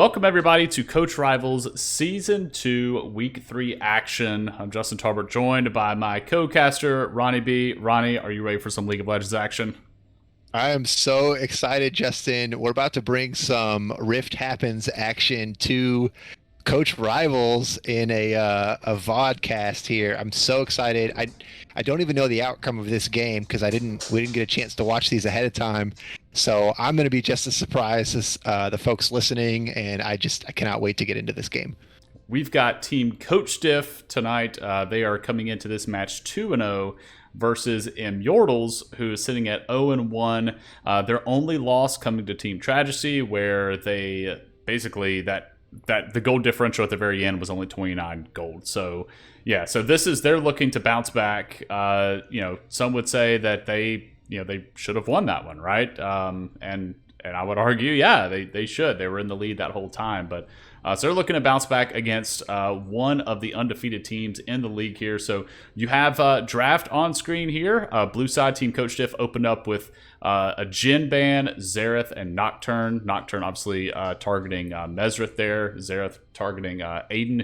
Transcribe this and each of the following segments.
Welcome everybody to Coach Rivals Season 2 Week 3 action. I'm Justin Tarbert, joined by my co-caster, Ronnie B. Ronnie, are you ready for some League of Legends action? I am so excited, Justin. We're about to bring some Rift Happens action to Coach Rivals in a vodcast here. I'm so excited. I don't even know the outcome of this game because we didn't get a chance to watch these ahead of time. So I'm going to be just as surprised as the folks listening, and I cannot wait to get into this game. We've got Team Coach Diff tonight. They are coming into this match 2-0 versus ImYordles, who is sitting at 0-1. Their only loss coming to Team Tragedy, where they basically that the gold differential at the very end was only 29 gold. So yeah, so they're looking to bounce back. Some would say that they should have won that one, right? And I would argue, yeah, they should. They were in the lead that whole time, but so they're looking to bounce back against one of the undefeated teams in the league here. So you have draft on screen here. Blue side, Team Coach Diff opened up with a Jin ban, Xerath, and Nocturne. Nocturne obviously targeting Mesrith there. Xerath targeting Aiden,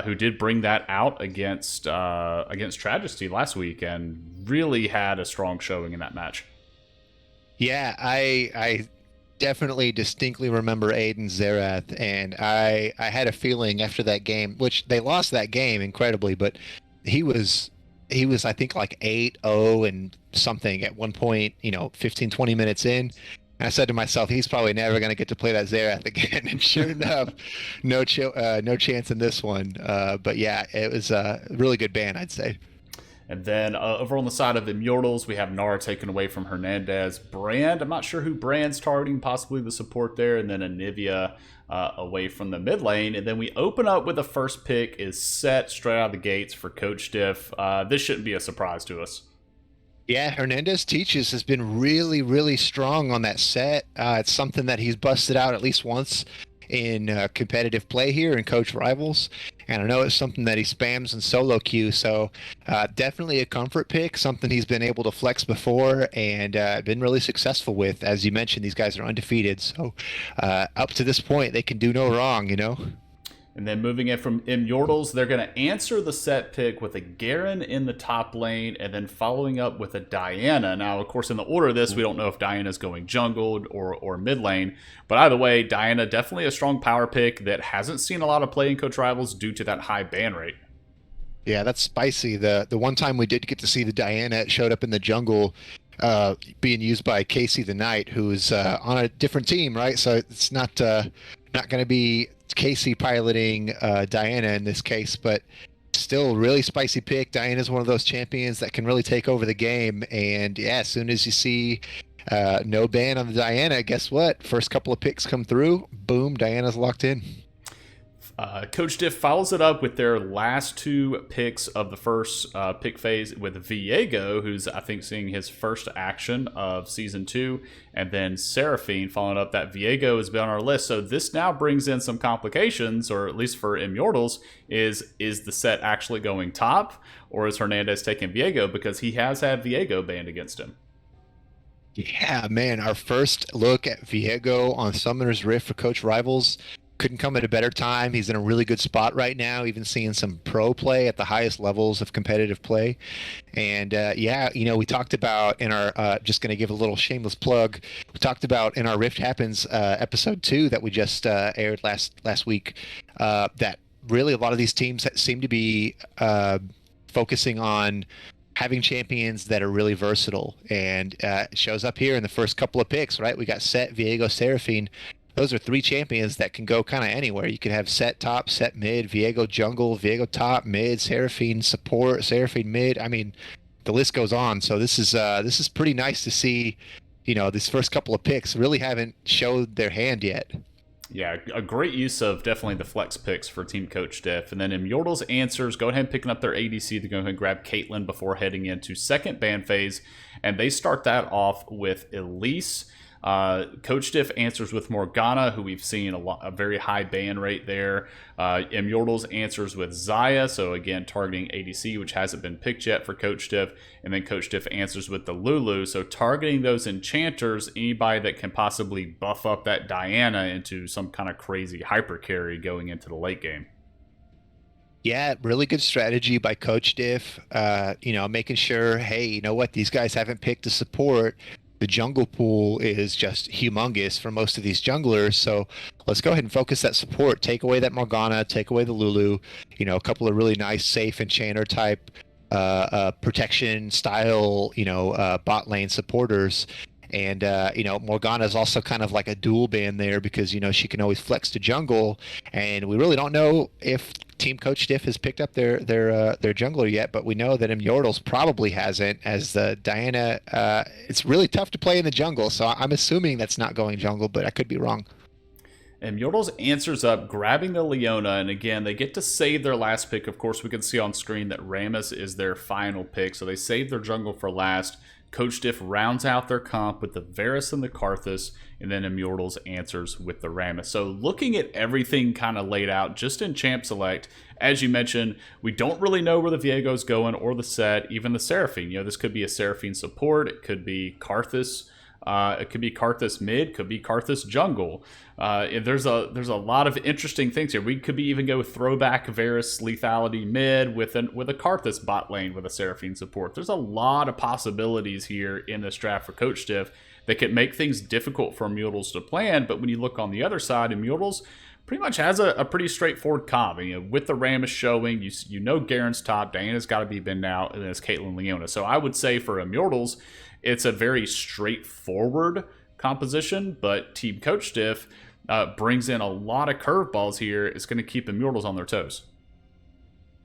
who did bring that out against Tragedy last week and really had a strong showing in that match. Yeah, I definitely distinctly remember Aiden Xerath, and I had a feeling after that game, which they lost that game incredibly, but he was I think like 8-0 and something at one point, 15, 20 minutes in. And I said to myself, he's probably never going to get to play that Xerath again. And sure enough, no chance in this one. But yeah, it was a really good ban, I'd say. And then over on the side of ImYordles, we have Nara taken away from Hernandez. Brand, I'm not sure who Brand's targeting, possibly the support there. And then Anivia away from the mid lane. And then we open up with the first pick is set straight out of the gates for Coach Diff. This shouldn't be a surprise to us. Yeah, Hernandez Teaches has been really, really strong on that set. It's something that he's busted out at least once in competitive play here in Coach Rivals. And I know it's something that he spams in solo queue, so definitely a comfort pick, something he's been able to flex before and been really successful with. As you mentioned, these guys are undefeated, so up to this point, they can do no wrong, And then moving in from ImYordles, they're going to answer the set pick with a Garen in the top lane and then following up with a Diana. Now, of course, in the order of this, we don't know if Diana's going jungle or mid lane. But either way, Diana definitely a strong power pick that hasn't seen a lot of play in Coach Rivals due to that high ban rate. Yeah, that's spicy. The one time we did get to see the Diana, it showed up in the jungle being used by Casey the Knight, who's on a different team, right? So it's not going to be Casey piloting Diana in this case, but still really spicy pick. Diana's one of those champions that can really take over the game. And yeah, as soon as you see no ban on the Diana, guess what? First couple of picks come through, boom, Diana's locked in. Coach Diff follows it up with their last two picks of the first pick phase with Viego, who's, I think, seeing his first action of Season 2, and then Seraphine following up. That Viego has been on our list, so this now brings in some complications, or at least for ImYordles, is the set actually going top, or is Hernandez taking Viego, because he has had Viego banned against him? Yeah, man, our first look at Viego on Summoner's Rift for Coach Rivals couldn't come at a better time. He's in a really good spot right now, even seeing some pro play at the highest levels of competitive play. And yeah, we talked about in our, just going to give a little shameless plug, we talked about in our Rift Happens episode 2 that we just aired last week, that really a lot of these teams that seem to be focusing on having champions that are really versatile. And it shows up here in the first couple of picks, right? We got Set, Viego, Seraphine. Those are three champions that can go kind of anywhere. You could have Set top, Set mid, Viego jungle, Viego top, mid, Seraphine support, Seraphine mid. I mean, the list goes on. So this is pretty nice to see. These first couple of picks really haven't showed their hand yet. Yeah, a great use of definitely the flex picks for Team Coach Diff. And then ImYordles answers, go ahead and picking up their ADC to go ahead and grab Caitlyn before heading into second ban phase. And they start that off with Elise. Coach Diff answers with Morgana, who we've seen a very high ban rate there. ImYordles answers with Xayah, so again targeting ADC, which hasn't been picked yet for Coach Diff. And then Coach Diff answers with the Lulu, so targeting those enchanters, anybody that can possibly buff up that Diana into some kind of crazy hyper carry going into the late game. Yeah, really good strategy by Coach Diff. Making sure, hey, you know what, these guys haven't picked a support. The jungle pool is just humongous for most of these junglers, so let's go ahead and focus that support. Take away that Morgana, take away the Lulu. A couple of really nice, safe enchanter type protection style, bot lane supporters. And Morgana is also kind of like a dual ban there because she can always flex to jungle, and we really don't know if Team Coach Diff has picked up their jungler yet, but we know that ImYordles probably hasn't, as the Diana. It's really tough to play in the jungle, so I'm assuming that's not going jungle, but I could be wrong. ImYordles answers up, grabbing the Leona, and again, they get to save their last pick. Of course, we can see on screen that Rammus is their final pick, so they save their jungle for last. Coach Diff rounds out their comp with the Varus and the Karthus, and then ImYordles answers with the Rammus. So looking at everything kind of laid out just in Champ Select, as you mentioned, we don't really know where the Viego's going or the set, even the Seraphine. This could be a Seraphine support, it could be Karthus. It could be Karthus mid, could be Karthus jungle. There's a lot of interesting things here. We could be even go throwback Varus lethality mid with a Karthus bot lane with a Seraphine support. There's a lot of possibilities here in this draft for Coach Diff that could make things difficult for ImYordles to plan. But when you look on the other side, ImYordles pretty much has a pretty straightforward comp. With the Rammus showing, Garen's top, Diana's got to be bin now, and then it's Caitlyn Leona. So I would say for ImYordles, it's a very straightforward composition, but Team Coach Diff brings in a lot of curveballs here. It's going to keep ImYordles on their toes.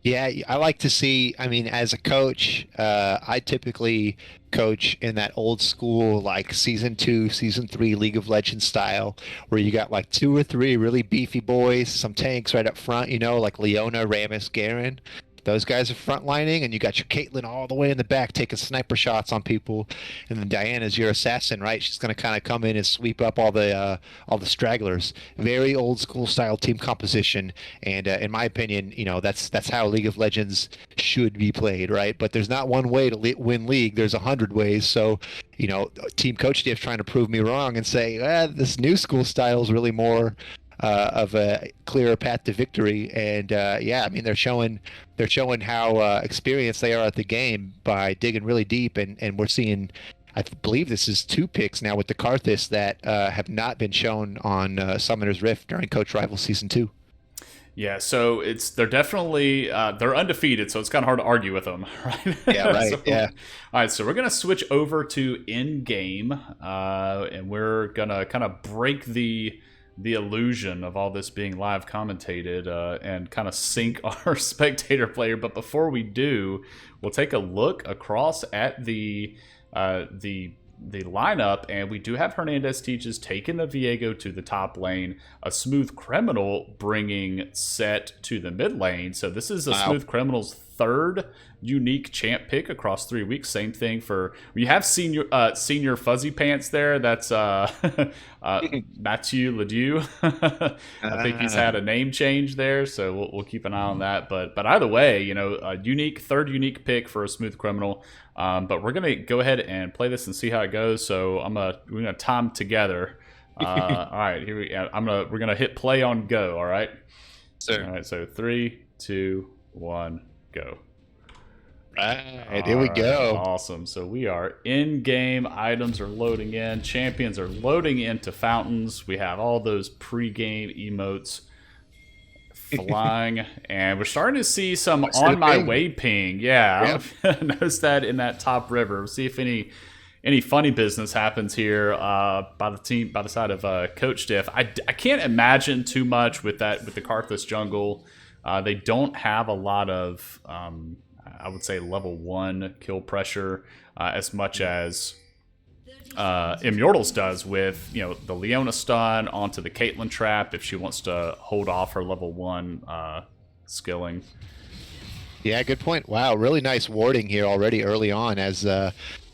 Yeah, I like to see, as a coach, I typically coach in that old school, like Season 2, Season 3 League of Legends style, where you got like 2 or 3 really beefy boys, some tanks right up front, like Leona, Rammus, Garen. Those guys are frontlining, and you got your Caitlyn all the way in the back taking sniper shots on people, and then Diana's your assassin, right? She's going to kind of come in and sweep up all the stragglers. Very old school style team composition, and in my opinion, that's how League of Legends should be played, right? But there's not one way to win League. There's 100 ways. So, Team Coach Diff trying to prove me wrong and say this new school style is really more of a clearer path to victory. And they're showing how experienced they are at the game by digging really deep, and we're seeing, I believe this is 2 picks now with the Karthus that have not been shown on Summoner's Rift during Coach Rival Season 2. Yeah, so they're definitely they're undefeated, so it's kind of hard to argue with them, right? Yeah, right. All right, so we're gonna switch over to in-game, and we're gonna kind of break the illusion of all this being live commentated and kind of sync our spectator player. But before we do, we'll take a look across at the lineup, and we do have Hernandez Teaches taking the Viego to the top lane, a Smooth Criminal bringing Set to the mid lane. So this is a Smooth Criminal's 3rd unique champ pick across 3 weeks. Same thing for, you have senior Fuzzy Pants there. That's Mathieu Ledoux. I think he's had a name change there, so we'll keep an eye on that. But either way, a unique 3rd unique pick for a Smooth Criminal. But we're gonna go ahead and play this and see how it goes. So we're gonna time together. All right, here we're gonna hit play on go. All right. Sir. All right. So 3, 2, 1, go. Right, here we go. Awesome. So we are in game. Items are loading in. Champions are loading into fountains. We have all those pre-game emotes flying, and we're starting to see some on my way ping. Yeah, I noticed that in that top river. We'll see if any funny business happens here by the side of Coach Diff. I can't imagine too much with the Karthus jungle. They don't have a lot of I would say level 1 kill pressure as much as ImYordles does with the Leona stun onto the Caitlyn trap if she wants to hold off her level 1 skilling. Yeah, good point. Wow, really nice warding here already early on as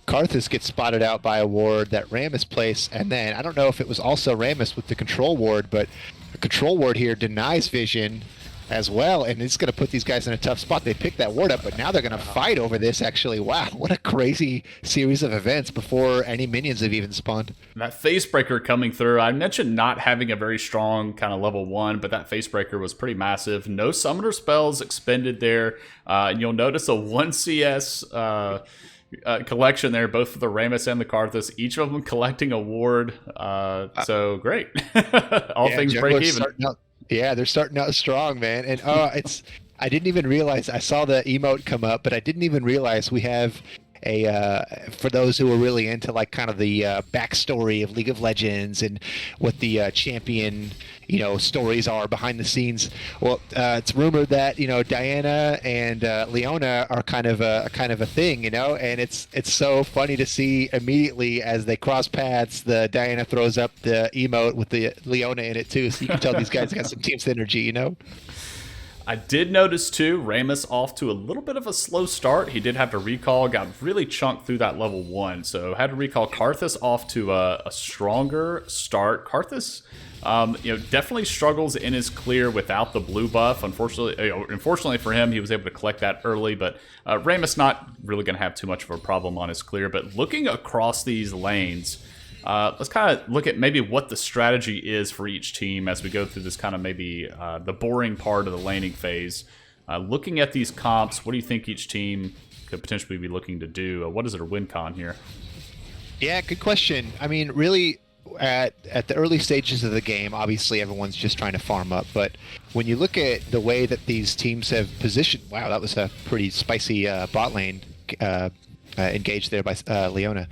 Karthus gets spotted out by a ward that Rammus placed, and then I don't know if it was also Rammus with the control ward, but the control ward here denies vision as well, and it's going to put these guys in a tough spot. They picked that ward up, but now they're going to fight over this, actually. Wow, what a crazy series of events before any minions have even spawned. That Facebreaker coming through, I mentioned not having a very strong kind of level 1, but that Facebreaker was pretty massive. No summoner spells expended there. And you'll notice a 1 CS collection there, both for the Rammus and the Karthus, each of them collecting a ward. So great. All things break even. Yeah, they're starting out strong, man. And I didn't even realize, I saw the emote come up, but I didn't even realize we have for those who are really into like kind of the backstory of League of Legends and what the champion stories are behind the scenes. Well, it's rumored that Diana and Leona are kind of a thing, and it's so funny to see immediately as they cross paths, the Diana throws up the emote with the Leona in it too, so you can tell these guys got some team synergy. I did notice, too, Rammus off to a little bit of a slow start. He did have to recall, got really chunked through that level 1. So had to recall Karthus off to a stronger start. Karthus, definitely struggles in his clear without the blue buff. Unfortunately for him, he was able to collect that early. But Rammus not really going to have too much of a problem on his clear. But looking across these lanes, let's kind of look at maybe what the strategy is for each team as we go through this kind of maybe the boring part of the laning phase. Looking at these comps, what do you think each team could potentially be looking to do? What is their win con here? Yeah, good question. I mean, really, at the early stages of the game, obviously everyone's just trying to farm up. But when you look at the way that these teams have positioned, wow, that was a pretty spicy bot lane engaged there by Leona.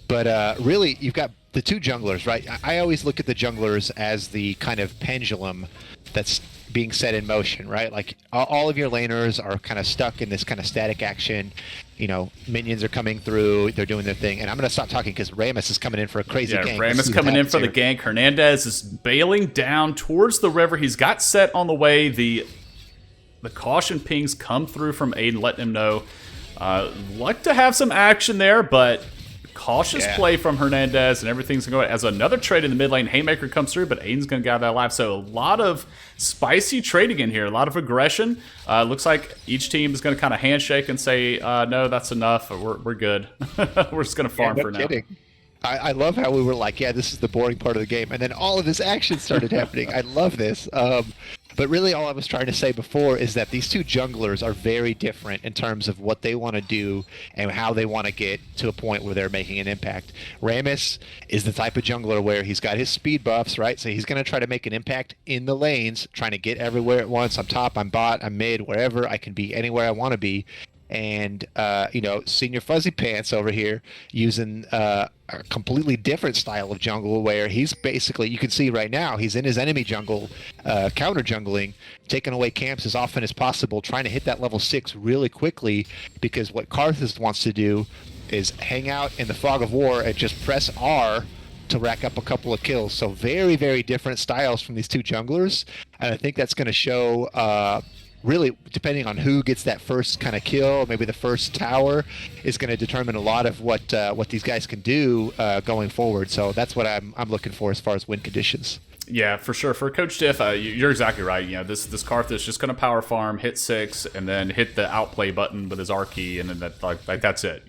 But really, you've got the two junglers, right? I always look at the junglers as the kind of pendulum that's being set in motion, right? Like all of your laners are kind of stuck in this kind of static action. Minions are coming through, they're doing their thing. And I'm going to stop talking because Rammus is coming in for a crazy gank. Rammus coming in for the gank. Hernandez is bailing down towards the river. He's got set on the way. The caution pings come through from Aiden, letting him know. Like to have some action there, but cautious play from Hernandez, and everything's going to go as another trade in the mid lane. Haymaker comes through, but Aiden's going to get out of that alive. So a lot of spicy trading in here, a lot of aggression. Looks like each team is going to kind of handshake and say, no, that's enough. We're good. We're just going to farm for now. I love how we were like, yeah, this is the boring part of the game. And then all of this action started happening. I love this. But really all I was trying to say before is that these two junglers are very different in terms of what they want to do and how they want to get to a point where they're making an impact. Rammus is the type of jungler where he's got his speed buffs, right? So he's going to try to make an impact in the lanes, trying to get everywhere at once. I'm top, I'm bot, I'm mid, wherever. I can be anywhere I want to be. And Senior Fuzzy Pants over here using a completely different style of jungle where he's basically, you can see right now, he's in his enemy jungle, counter jungling, taking away camps as often as possible, trying to hit that level 6 really quickly, because what Karthus wants to do is hang out in the fog of war and just press R to rack up a couple of kills. So very, very different styles from these two junglers. And I think that's going to show really, depending on who gets that first kind of kill, maybe the first tower, is going to determine a lot of what these guys can do going forward. So that's what I'm looking for as far as win conditions. Yeah, for sure. For Coach Diff, you're exactly right. This Karthus is just going to power farm, hit 6, and then hit the outplay button with his R key, and then that's it.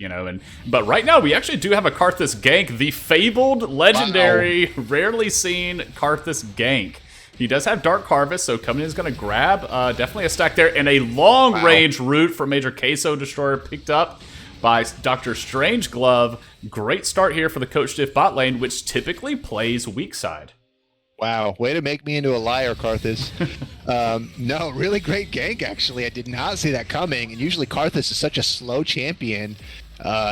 But right now we actually do have a Karthus gank, the fabled, legendary, rarely seen Karthus gank. He does have Dark Harvest, so coming in is going to grab definitely a stack there. And a long-range root for Major Queso Destroyer picked up by Dr. Strangeglove. Great start here for the Coach Diff bot lane, which typically plays weak side. Wow, way to make me into a liar, Karthus. No, really great gank, actually. I did not see that coming. And usually Karthus is such a slow champion.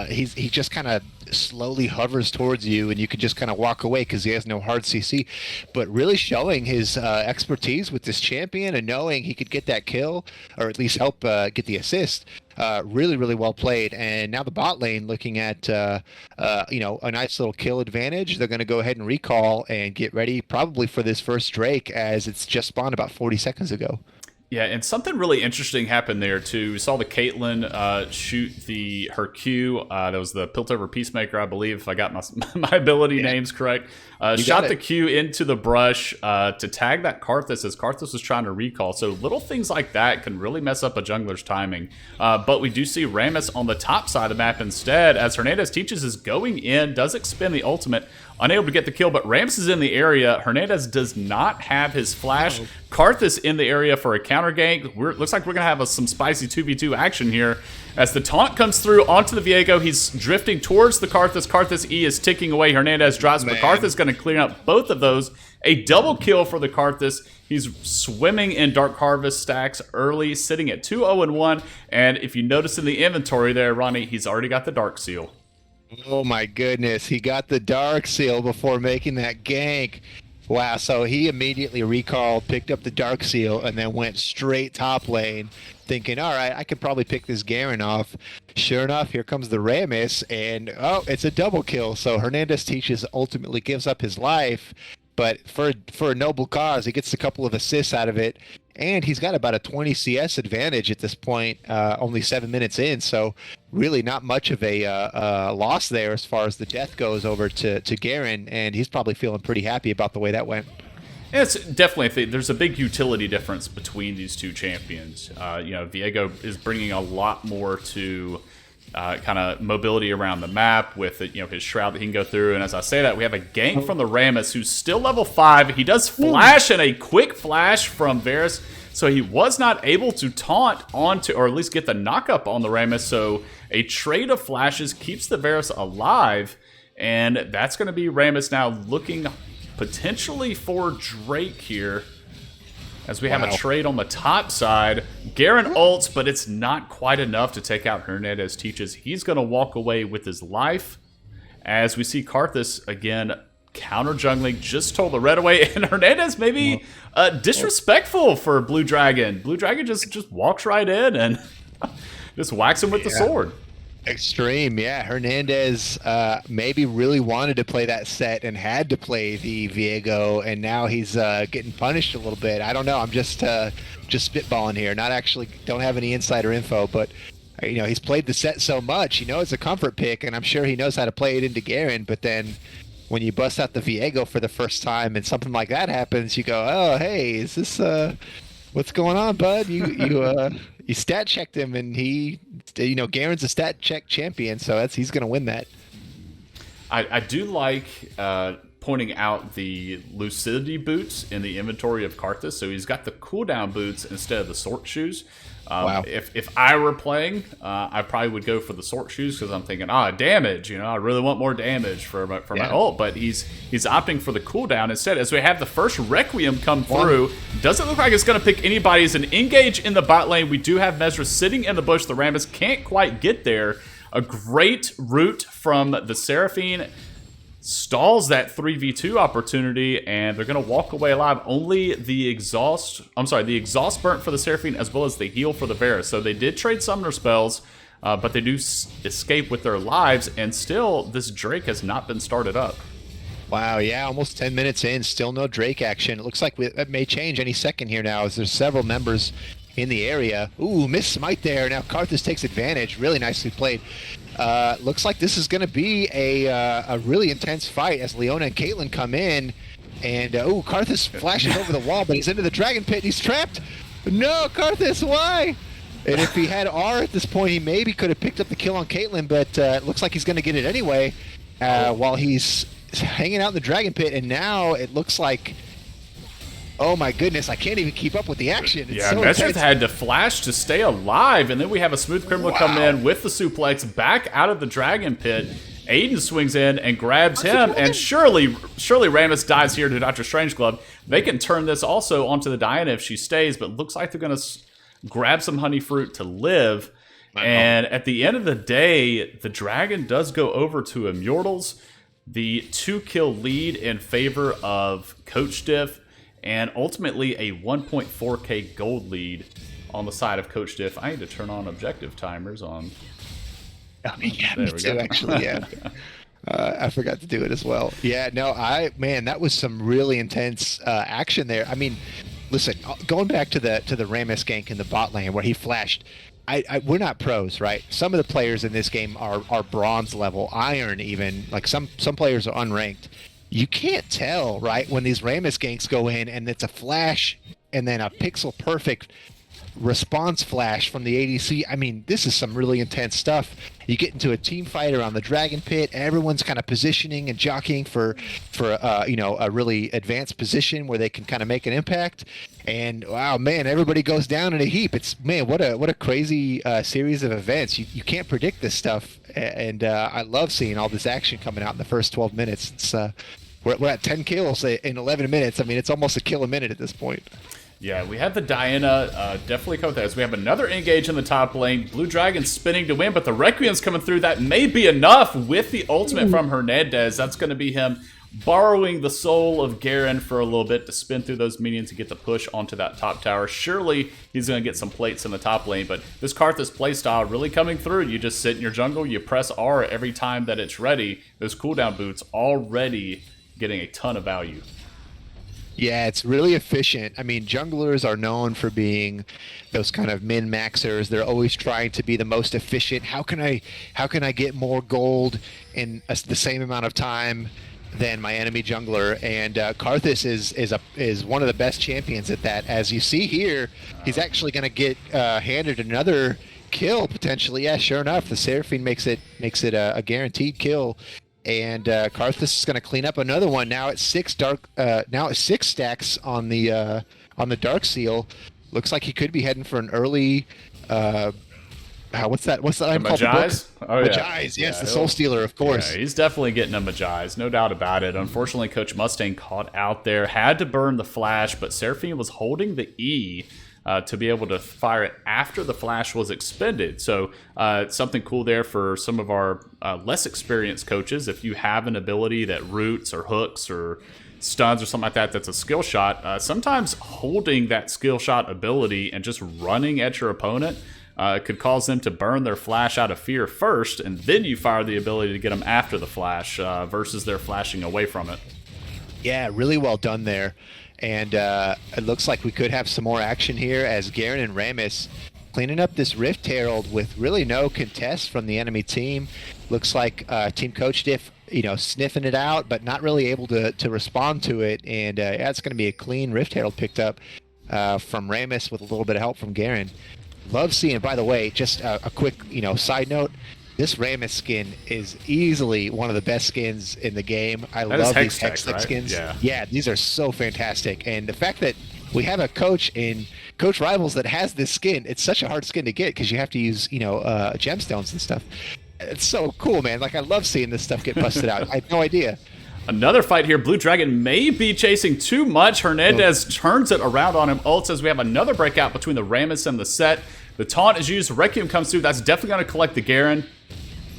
He just kind of slowly hovers towards you, and you can just kind of walk away because he has no hard CC. But really showing his expertise with this champion and knowing he could get that kill, or at least help get the assist. Really, really well played. And now the bot lane looking at a nice little kill advantage. They're going to go ahead and recall and get ready probably for this first Drake, as it's just spawned about 40 seconds ago. Yeah, and something really interesting happened there too. We saw the Caitlyn shoot her Q. That was the Piltover Peacemaker, I believe, if I got my ability names correct. Shot the Q into the brush to tag that Karthus as Karthus was trying to recall. So little things like that can really mess up a jungler's timing. But we do see Rammus on the top side of the map instead, as Hernandez Teaches is going in, does expend the ultimate, unable to get the kill, but Rammus is in the area. Hernandez does not have his flash. Karthus in the area for a counter gank. Looks like we're going to have some spicy 2v2 action here. As the taunt comes through onto the Viego, he's drifting towards the Karthus. Karthus E is ticking away. Hernandez drops, but Karthus going to clear up both of those. A double kill for the Karthus. He's swimming in Dark Harvest stacks early, sitting at 2-0-1. And if you notice in the inventory there, Ronnie, he's already got the Dark Seal. Oh my goodness, he got the Dark Seal before making that gank. Wow, so he immediately recalled, picked up the Dark Seal, and then went straight top lane, thinking, all right, I could probably pick this Garen off. Sure enough, here comes the Rammus, and oh, it's a double kill. So Hernandez Teaches ultimately gives up his life, but for a noble cause, he gets a couple of assists out of it, and he's got about a 20 CS advantage at this point, only 7 minutes in, so really not much of a loss there as far as the death goes over to Garen, and he's probably feeling pretty happy about the way that went. It's definitely there's a big utility difference between these two champions. Viego is bringing a lot more to kind of mobility around the map with his shroud that he can go through. And as I say that, we have a gank from the Rammus, who's still level 5. He does flash and a quick flash from Varus, so he was not able to taunt onto, or at least get the knockup on the Rammus. So a trade of flashes keeps the Varus alive, and that's going to be Rammus now looking potentially for Drake here, as we have a trade on the top side. Garen ults, but it's not quite enough to take out Hernandez Teaches. He's going to walk away with his life, as we see Karthus again counter jungling, just stole the red away, and Hernandez maybe disrespectful for Blue Dragon. Blue Dragon just walks right in and just whacks him with the sword. Extreme, yeah. Hernandez maybe really wanted to play that set and had to play the Viego, and now he's getting punished a little bit. I don't know. I'm just spitballing here. Not actually, don't have any insider info, but he's played the set so much. It's a comfort pick, and I'm sure he knows how to play it into Garen. But then when you bust out the Viego for the first time and something like that happens, you go, "Oh, hey, is this what's going on, bud? You stat checked him, and Garen's a stat check champion, so he's going to win that." I do like pointing out the Lucidity boots in the inventory of Karthus. So he's got the cooldown boots instead of the Sword Shoes. Wow. If I were playing, I probably would go for the Sword Shoes, because I'm thinking, damage. I really want more damage for my ult. But he's opting for the cooldown instead. As we have the first Requiem come through, doesn't look like it's going to pick anybody. As an engage in the bot lane, we do have Mesra sitting in the bush. The Rammus can't quite get there. A great route from the Seraphine stalls that 3v2 opportunity, and they're going to walk away alive. Only the exhaust burnt for the Seraphine, as well as the heal for the Varus. So they did trade summoner spells, but they do escape with their lives, and still this Drake has not been started up. Wow, yeah, almost 10 minutes in, still no Drake action. It looks like that may change any second here now, as there's several members in the area. Ooh, miss smite there. Now Karthus takes advantage. Really nicely played. Looks like this is going to be a really intense fight as Leona and Caitlyn come in. And, Karthus flashes over the wall, but he's into the dragon pit. He's trapped. No, Karthus, why? And if he had R at this point, he maybe could have picked up the kill on Caitlyn, but it looks like he's going to get it anyway while he's hanging out in the dragon pit. And now it looks like, oh my goodness, I can't even keep up with the action. It's Mesrith had to flash to stay alive, and then we have a Smooth Criminal come in with the suplex back out of the dragon pit. Aiden swings in and grabs him, and surely Rammus dies here to Dr. Strangeglove. They can turn this also onto the Diana if she stays, but looks like they're going to grab some honey fruit to live. And at the end of the day, the dragon does go over to ImYordles. The 2-kill lead in favor of Coach Diff, and ultimately a 1.4k gold lead on the side of Coach Diff. I need to turn on objective timers on. Yeah, me too, actually, yeah. I forgot to do it as well. Yeah, no, that was some really intense action there. I mean, Listen, going back to the Rammus gank in the bot lane where he flashed, we're not pros, right? Some of the players in this game are bronze level, iron even. Like some players are unranked. You can't tell, right, when these Rammus ganks go in and it's a flash and then a pixel perfect response flash from the ADC. I mean, this is some really intense stuff. You get into a team fight around the Dragon Pit. Everyone's kind of positioning and jockeying for a really advanced position where they can kind of make an impact. And wow, man, everybody goes down in a heap. It's what a crazy series of events. You can't predict this stuff, and I love seeing all this action coming out in the first 12 minutes. It's we're at 10 kills in 11 minutes. I mean, it's almost a kill a minute at this point. Yeah, we have the Diana definitely come with that. As we have another engage in the top lane. Blue Dragon spinning to win, but the Requiem's coming through. That may be enough with the ultimate from Hernandez. That's going to be him borrowing the soul of Garen for a little bit to spin through those minions and get the push onto that top tower. Surely he's going to get some plates in the top lane, but this Karthus playstyle really coming through. You just sit in your jungle, you press R every time that it's ready. Those cooldown boots already getting a ton of value. Yeah, it's really efficient. I mean, junglers are known for being those kind of min-maxers. They're always trying to be the most efficient. How can I get more gold in the same amount of time than my enemy jungler? And Karthus is one of the best champions at that. As you see here, he's actually going to get handed another kill potentially. Yeah, sure enough, the Seraphine makes it a guaranteed kill. And Karthus is going to clean up another one. Now it's 6 stacks on the Dark Seal. Looks like he could be heading for an early. What's that item called? Magi's? Oh yeah, Magi's. Yes, the Soul Stealer, of course. Yeah, he's definitely getting a Magi's, no doubt about it. Unfortunately, Coach Mustang caught out there, had to burn the flash, but Seraphine was holding the E. To be able to fire it after the flash was expended. So something cool there for some of our less experienced coaches. If you have an ability that roots or hooks or stuns or something like that that's a skill shot, sometimes holding that skill shot ability and just running at your opponent could cause them to burn their flash out of fear first, and then you fire the ability to get them after the flash versus they're flashing away from it. Yeah, really well done there. And it looks like we could have some more action here as Garen and Rammus cleaning up this Rift Herald with really no contest from the enemy team. Looks like Team Coach Diff, sniffing it out, but not really able to respond to it. And yeah, it's going to be a clean Rift Herald picked up from Rammus with a little bit of help from Garen. Love seeing, by the way, just a quick, side note. This Rammus skin is easily one of the best skins in the game. I love these Hextech skins. Yeah, these are so fantastic. And the fact that we have a coach in Coach Rivals that has this skin, it's such a hard skin to get because you have to use, gemstones and stuff. It's so cool, man. Like, I love seeing this stuff get busted out. I had no idea. Another fight here. Blue Dragon may be chasing too much. Hernandez turns it around on him. Ults as we have another breakout between the Rammus and the Set. The taunt is used. Requiem comes through. That's definitely going to collect the Garen.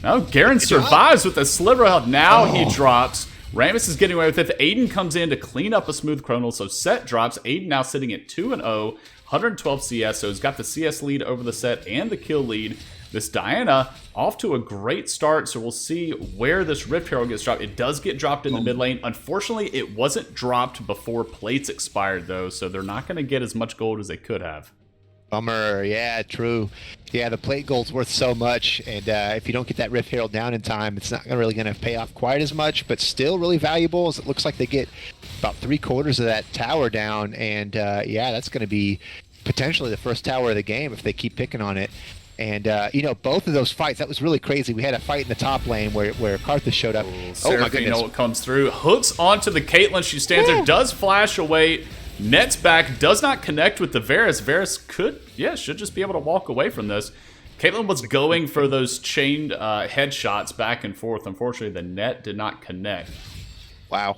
No, Garen survives with a sliver of health. Now he drops. Rammus is getting away with it. Aiden comes in to clean up a smooth chronal. So Set drops. Aiden now sitting at 2-0, 112 CS. So he's got the CS lead over the Set and the kill lead. This Diana off to a great start. So we'll see where this Rift Herald gets dropped. It does get dropped in the mid lane. Unfortunately, it wasn't dropped before plates expired, though. So they're not going to get as much gold as they could have. Bummer. Yeah, true. Yeah, the plate gold's worth so much, and if you don't get that Rift Herald down in time, it's not really going to pay off quite as much, but still really valuable, as it looks like they get about 3/4 of that tower down, and yeah, that's going to be potentially the first tower of the game if they keep picking on it. And, both of those fights, that was really crazy. We had a fight in the top lane where Karthus showed up. Oh, my goodness. What comes through. Hooks onto the Caitlyn. She stands there, does flash away. Nets back, does not connect with the Varus. Varus should just be able to walk away from this. Caitlyn was going for those chained headshots back and forth. Unfortunately, the net did not connect. Wow.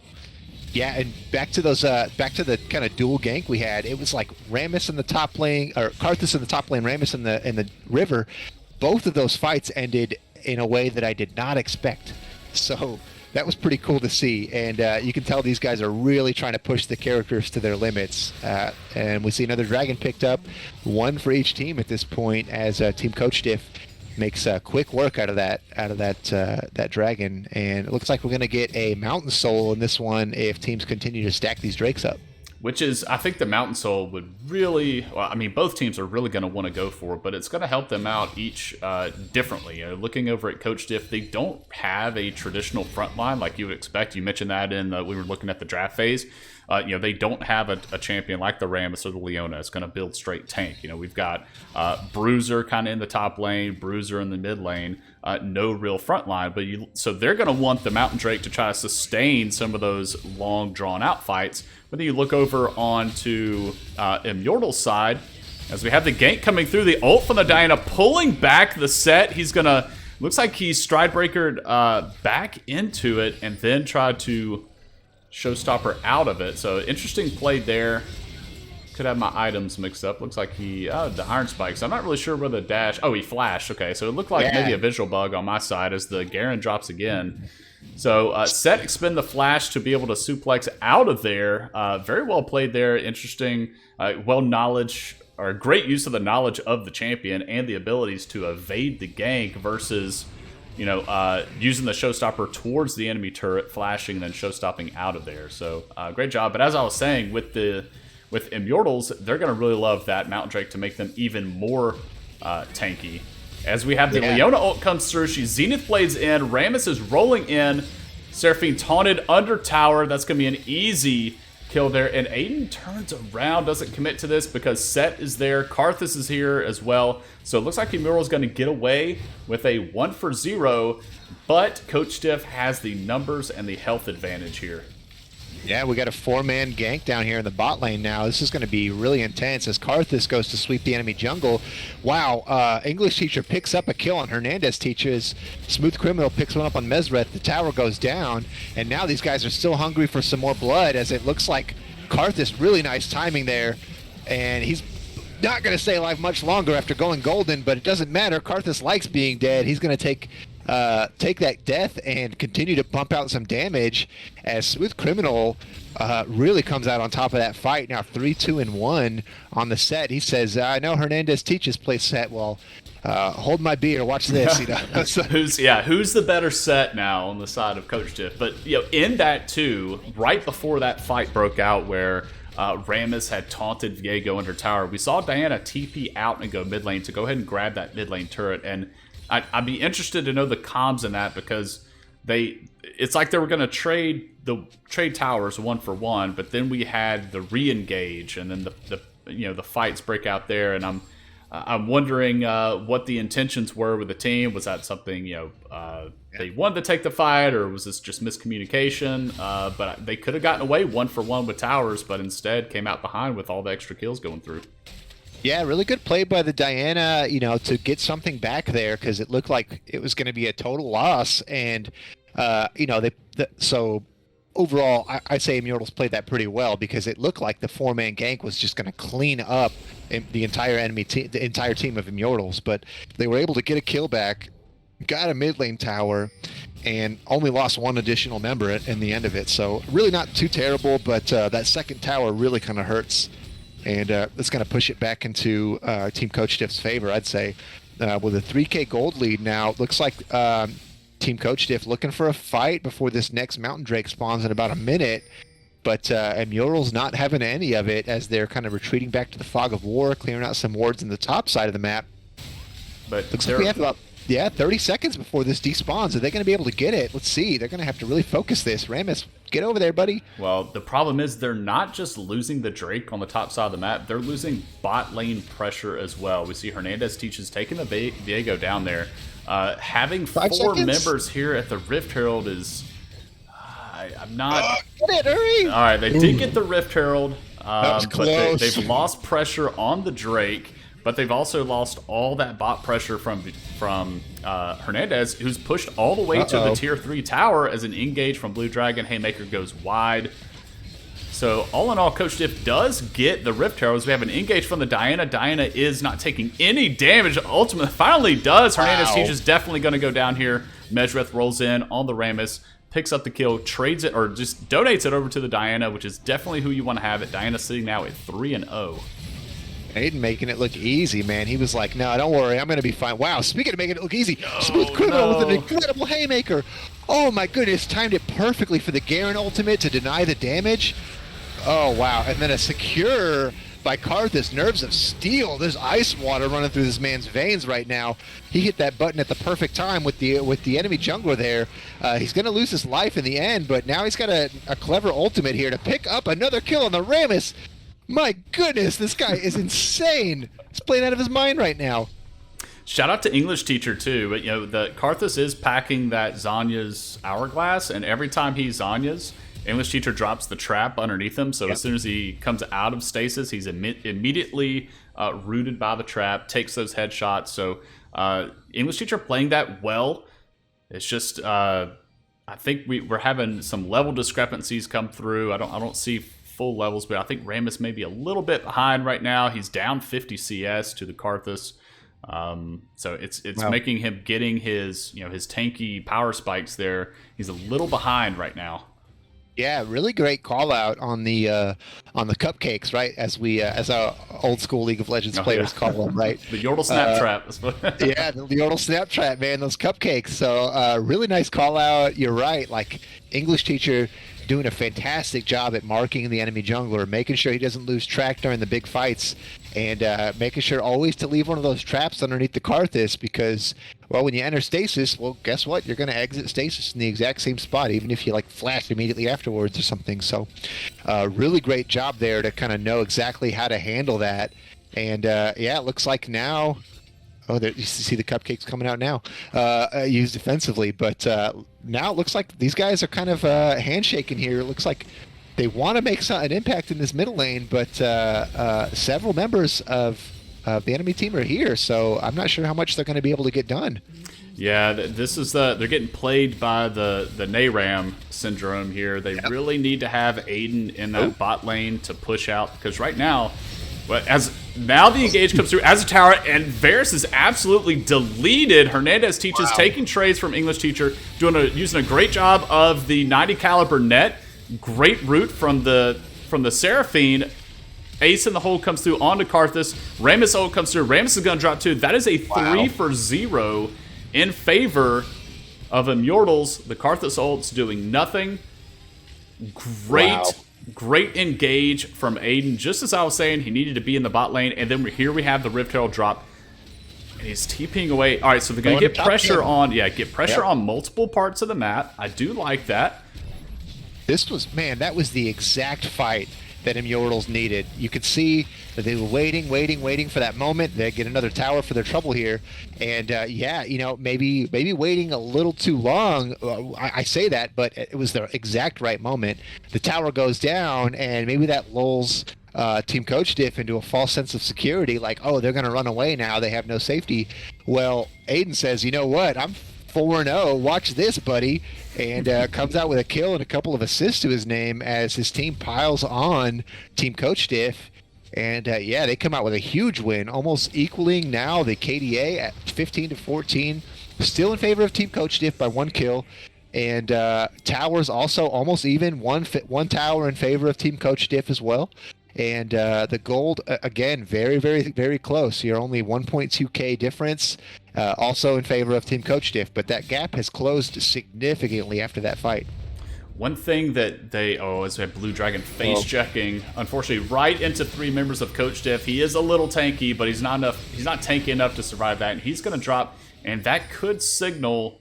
Yeah, and back to the kind of dual gank we had. It was like Rammus in the top lane, or Karthus in the top lane, Rammus in the river. Both of those fights ended in a way that I did not expect. So that was pretty cool to see, and you can tell these guys are really trying to push the characters to their limits. And we see another dragon picked up, one for each team at this point, as Team Coach Diff makes quick work out of that dragon. And it looks like we're going to get a Mountain Soul in this one if teams continue to stack these drakes up. which is, I think the Mountain Soul would really, well, I mean, both teams are really going to want to go for it, but it's going to help them out each differently. You know, looking over at Coach Diff, they don't have a traditional front line like you would expect. You mentioned that we were looking at the draft phase. You know, they don't have a champion like the Rammus or the Leona. It's going to build straight tank. You know, we've got Bruiser kind of in the top lane, Bruiser in the mid lane, no real front line. But so they're going to want the Mountain Drake to try to sustain some of those long, drawn-out fights. But then you look over onto ImYordles' side, as we have the gank coming through, the ult from the Diana pulling back the set. He's going to, looks like he stride breakered back into it and then tried to showstopper out of it. So interesting play there. Could have my items mixed up. Looks like the Iron Spikes. I'm not really sure where the dash, he flashed. Okay, so it looked like maybe a visual bug on my side as the Garen drops again. So Set expend the flash to be able to suplex out of there. Very well played there. Interesting, great use of the knowledge of the champion and the abilities to evade the gank versus, you know, using the showstopper towards the enemy turret, flashing, and then showstopping out of there. So great job. But as I was saying, with ImYordles, they're going to really love that Mountain Drake to make them even more tanky. As we have the Leona ult comes through, she Zenith Blades in, Rammus is rolling in, Seraphine taunted under tower. That's going to be an easy kill there. And Aiden turns around, doesn't commit to this because Set is there. Karthus is here as well. So it looks like ImYordles is going to get away with a 1-for-0, but Coach Diff has the numbers and the health advantage here. Yeah, we got a 4-man gank down here in the bot lane now. This is going to be really intense as Karthus goes to sweep the enemy jungle. Wow, English teacher picks up a kill on Hernandez teaches. Smooth Criminal picks one up on Mesreth. The tower goes down, and now these guys are still hungry for some more blood as it looks like Karthus, really nice timing there, and he's not going to stay alive much longer after going golden, but it doesn't matter. Karthus likes being dead. He's going to take that death and continue to pump out some damage as Smooth Criminal really comes out on top of that fight. Now 3-2-1 on the set. He says, I know Hernandez teaches play set. Well, hold my beer, watch this. You know? So, who's the better set now on the side of Coach Diff? But you know, in that too, right before that fight broke out where Rammus had taunted Viego in her tower, we saw Diana TP out and go mid lane to go ahead and grab that mid lane turret. And I'd be interested to know the comms in that because it's like they were going to trade towers 1-for-1, but then we had the re-engage and then the fights break out there, and I'm wondering what the intentions were with the team. Was that something they wanted to take the fight, or was this just miscommunication? But they could have gotten away 1-for-1 with towers, but instead came out behind with all the extra kills going through. Yeah, really good play by the Diana, to get something back there because it looked like it was going to be a total loss. And, so overall, I'd say ImYordles played that pretty well because it looked like the 4-man gank was just going to clean up the entire the entire team of ImYordles. But they were able to get a kill back, got a mid lane tower, and only lost one additional member in the end of it. So really not too terrible, but that second tower really kind of hurts. And it's going to push it back into Team Coach Diff's favor, I'd say. With a 3K gold lead now, it looks like Team Coach Diff looking for a fight before this next Mountain Drake spawns in about a minute. But ImYordles not having any of it as they're kind of retreating back to the Fog of War, clearing out some wards in the top side of the map. But looks like we have about 30 seconds before this despawns. Are they going to be able to get it? Let's see. They're going to have to really focus this. Rammus, get over there, buddy. Well, the problem is they're not just losing the Drake on the top side of the map. They're losing bot lane pressure as well. We see Hernandez teaches taking the Viego down there. Having 4 members here at the Rift Herald is... I'm not... Get it, hurry! All right, they did get the Rift Herald. That was close. But they've lost pressure on the Drake. But they've also lost all that bot pressure from Hernandez, who's pushed all the way to the tier 3 tower as an engage from Blue Dragon. Haymaker goes wide. So all in all, Coach Diff does get the Rift Heralds. We have an engage from the Diana. Diana is not taking any damage. Ultimately, finally does. Hernandez teaches definitely going to go down here. Mesreth rolls in on the Rammus, picks up the kill, trades it, or just donates it over to the Diana, which is definitely who you want to have it. Diana sitting now at 3-0. Aiden making it look easy, man. He was like, no, don't worry, I'm going to be fine. Wow, speaking of making it look easy, Smooth Criminal with an incredible Haymaker. Oh my goodness, timed it perfectly for the Garen ultimate to deny the damage. Oh, wow. And then a secure by Karthus, Nerves of Steel. There's ice water running through this man's veins right now. He hit that button at the perfect time with the enemy jungler there. He's going to lose his life in the end, but now he's got a clever ultimate here to pick up another kill on the Rammus. My goodness, this guy is insane. He's playing out of his mind right now. Shout out to English Teacher too, but the Karthus is packing that Zanya's Hourglass, and every time he Zanya's, English Teacher drops the trap underneath him. So as soon as he comes out of stasis, he's immediately rooted by the trap, takes those headshots. So English Teacher playing that well. It's just I think we're having some level discrepancies come through. I don't see full levels, but I think Rammus may be a little bit behind right now. He's down 50 CS to the Karthus. So it's making him getting his his tanky power spikes there. He's a little behind right now. Yeah, really great call out on the cupcakes, right? As our old school League of Legends players call them, right? The Yordle snap trap. Yeah, the Yordle snap trap, man. Those cupcakes. So really nice call out. You're right. Like English Teacher doing a fantastic job at marking the enemy jungler, making sure he doesn't lose track during the big fights, and making sure always to leave one of those traps underneath the Karthus because, well, when you enter stasis, well, guess what? You're going to exit stasis in the exact same spot, even if you like flash immediately afterwards or something. So really great job there to kind of know exactly how to handle that. And yeah, it looks like now... Oh, there, you see the cupcakes coming out now, used defensively. But now it looks like these guys are kind of handshaking here. It looks like they want to make an impact in this middle lane, but several members of the enemy team are here, so I'm not sure how much they're going to be able to get done. Yeah, this is they're getting played by the Nayram syndrome here. They really need to have Aiden in that bot lane to push out, because right now, now the engage comes through as a tower, and Varus is absolutely deleted. Hernandez teaches, taking trades from English Teacher, using a great job of the 90 caliber net. Great route from the Seraphine. Ace in the hole comes through onto Karthus. Rammus ult comes through. Rammus is going to drop too. That is a 3 for 0 in favor of ImYordles. The Karthus ult's doing nothing. Great engage from Aiden. Just as I was saying, he needed to be in the bot lane. And then here we have the Rift Herald drop. And he's TPing away. All right, so they're going to get pressure on... Yeah, get pressure on multiple parts of the map. I do like that. This was... Man, that was the exact fight that ImYordles needed. You could see that they were waiting for that moment. They get another tower for their trouble here. And yeah, maybe waiting a little too long. I say that, but it was the exact right moment. The tower goes down, and maybe that lulls Team Coach Diff into a false sense of security, like, oh, they're going to run away now. They have no safety. Well, Aiden says, you know what? I'm 4-0. Watch this, buddy. And comes out with a kill and a couple of assists to his name as his team piles on Team Coach Diff. And yeah, they come out with a huge win, almost equaling now the KDA at 15-14. Still in favor of Team Coach Diff by 1 kill. And towers also almost even, one tower in favor of Team Coach Diff as well. And the gold, again, very, very, very close. You're only 1.2k difference, also in favor of Team Coach Diff. But that gap has closed significantly after that fight. One thing that is a Blue Dragon face checking, unfortunately, right into 3 members of Coach Diff. He is a little tanky, but he's not tanky enough to survive that. And he's going to drop, and that could signal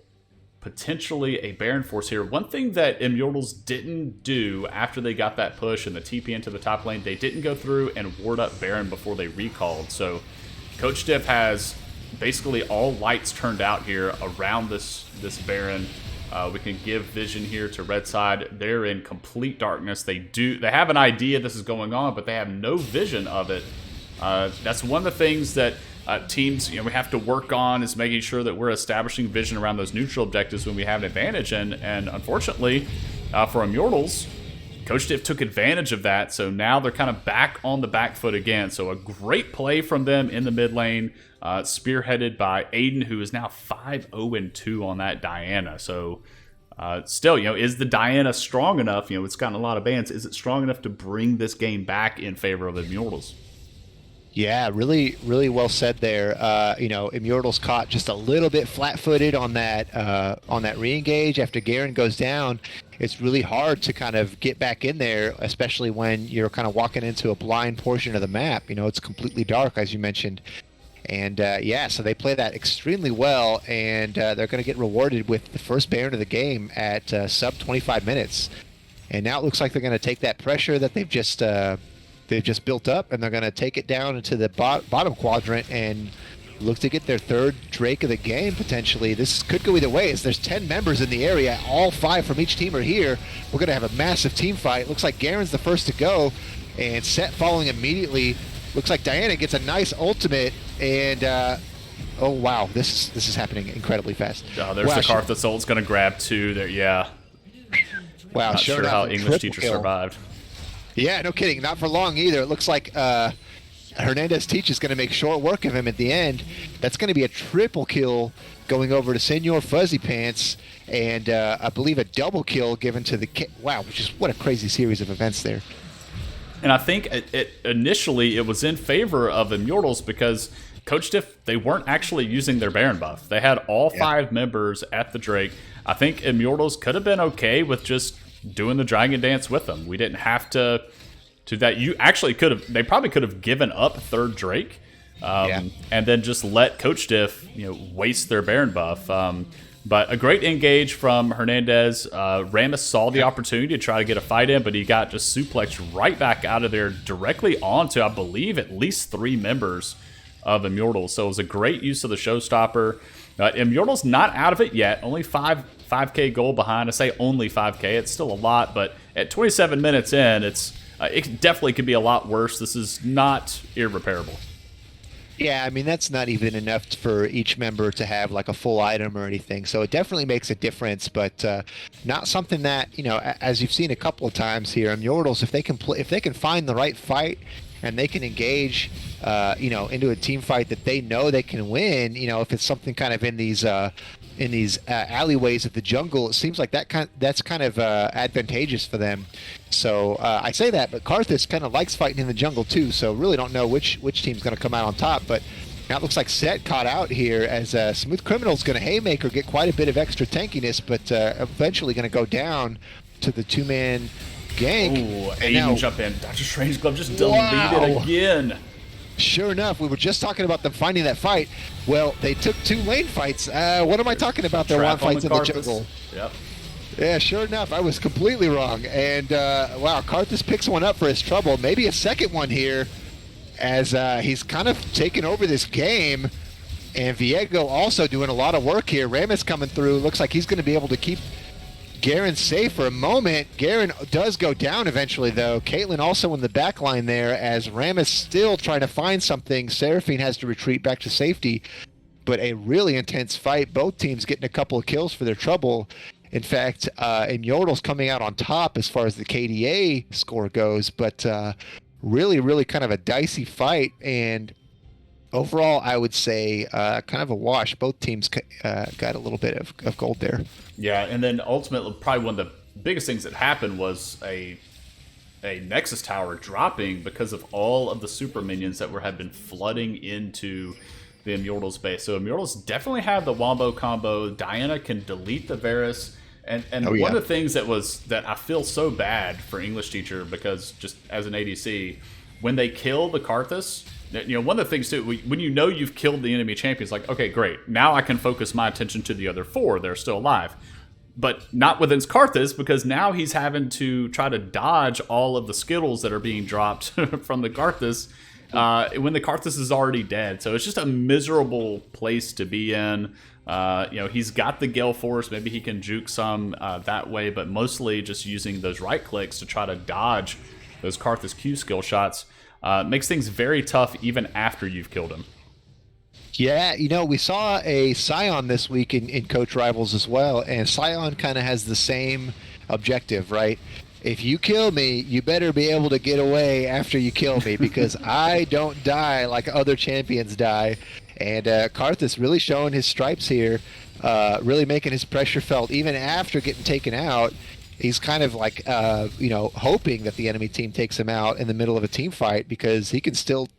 potentially a Baron Force here. One thing that ImYordles didn't do after they got that push and the TP into the top lane, they didn't go through and ward up Baron before they recalled. So Coach Diff has basically all lights turned out here around this Baron. We can give vision here to red side. They're in complete darkness. They have an idea this is going on, but they have no vision of it. That's one of the things that teams, we have to work on, is making sure that we're establishing vision around those neutral objectives when we have an advantage. And unfortunately, for ImYordles, Coach Diff took advantage of that. So now they're kind of back on the back foot again. So a great play from them in the mid lane, spearheaded by Aiden, who is now 5-0-2 on that Diana. So still, is the Diana strong enough? It's gotten a lot of bans. Is it strong enough to bring this game back in favor of ImYordles? Yeah, really, really well said there. ImYordles caught just a little bit flat-footed on that re-engage after Garen goes down. It's really hard to kind of get back in there, especially when you're kind of walking into a blind portion of the map. It's completely dark, as you mentioned. And so they play that extremely well, and they're going to get rewarded with the first Baron of the game at sub 25 minutes. And now it looks like they're going to take that pressure that they've just built up, and they're going to take it down into the bottom quadrant and look to get their third Drake of the game, potentially. This could go either way, as there's 10 members in the area. All 5 from each team are here. We're going to have a massive team fight. Looks like Garen's the first to go, and Set following immediately. Looks like Diana gets a nice ultimate, and oh wow, this is happening incredibly fast. Oh, there's the Karthus ult's going to grab 2 there, yeah. Wow, Not sure how English teacher survived. Yeah, no kidding. Not for long either. It looks like Hernandez Teach is going to make short work of him at the end. That's going to be a triple kill going over to Senor Fuzzy Pants, and I believe a double kill given to the wow, which is what a crazy series of events there. And I think initially it was in favor of ImYordles because Coach Diff, they weren't actually using their Baron buff. They had all 5 members at the Drake. I think ImYordles could have been okay with just doing the Dragon Dance with them. We didn't have to do that. You actually could have. They probably could have given up third Drake, and then just let Coach Diff, waste their Baron buff. But a great engage from Hernandez. Rammus saw the opportunity to try to get a fight in, but he got just suplexed right back out of there, directly onto, I believe, at least 3 members of ImYordles. So it was a great use of the showstopper. ImYordles not out of it yet. Only 5K goal behind. I say only 5K. It's still a lot, but at 27 minutes in, it definitely could be a lot worse. This is not irreparable. Yeah, I mean, that's not even enough for each member to have like a full item or anything. So it definitely makes a difference, but not something that, as you've seen a couple of times here, ImYordles, if they can find the right fight and they can engage, into a team fight that they know they can win, if it's something kind of in these alleyways of the jungle, it seems like that's kind of advantageous for them. So I say that, but Karthus kind of likes fighting in the jungle too, so really don't know which team's going to come out on top. But now it looks like Set caught out here, as Smooth Criminal's going to Haymaker, get quite a bit of extra tankiness, but eventually going to go down to the 2-man gank. Ooh, Aiden jump in. Dr. Strangeglove just deleted again. Sure enough, we were just talking about them finding that fight. Well, they took 2 lane fights. What am I talking about? There were fights in the jungle. Yep. Yeah, sure enough, I was completely wrong. And wow, Karthus picks one up for his trouble. Maybe a second one here, as he's kind of taken over this game. And Viego also doing a lot of work here. Rammus coming through. Looks like he's going to be able to keep Garen safe for a moment. Garen does go down eventually, though. Caitlyn also in the back line there, as Rammus still trying to find something. Seraphine has to retreat back to safety. But a really intense fight. Both teams getting a couple of kills for their trouble. In fact, ImYordles coming out on top as far as the KDA score goes. But really, really kind of a dicey fight. And overall, I would say kind of a wash. Both teams got a little bit of gold there. Yeah, and then ultimately, probably one of the biggest things that happened was a Nexus Tower dropping because of all of the super minions that had been flooding into the ImYordles base. So ImYordles definitely have the Wombo combo. Diana can delete the Varus. And one of the things that I feel so bad for English teacher, because just as an ADC, when they kill the Karthus, one of the things too, when you've killed the enemy champion, it's like, okay, great. Now I can focus my attention to the other 4. They're still alive. But not within Karthus, because now he's having to try to dodge all of the Skittles that are being dropped from the Karthus when the Karthus is already dead. So it's just a miserable place to be in. He's got the Gale Force. Maybe he can juke some that way, but mostly just using those right clicks to try to dodge those Karthus Q skill shots. Makes things very tough even after you've killed him. Yeah, we saw a Scion this week in Coach Rivals as well, and Scion kind of has the same objective, right? If you kill me, you better be able to get away after you kill me, because I don't die like other champions die. And Karthus really showing his stripes here, really making his pressure felt even after getting taken out. He's kind of like, hoping that the enemy team takes him out in the middle of a team fight, because he can still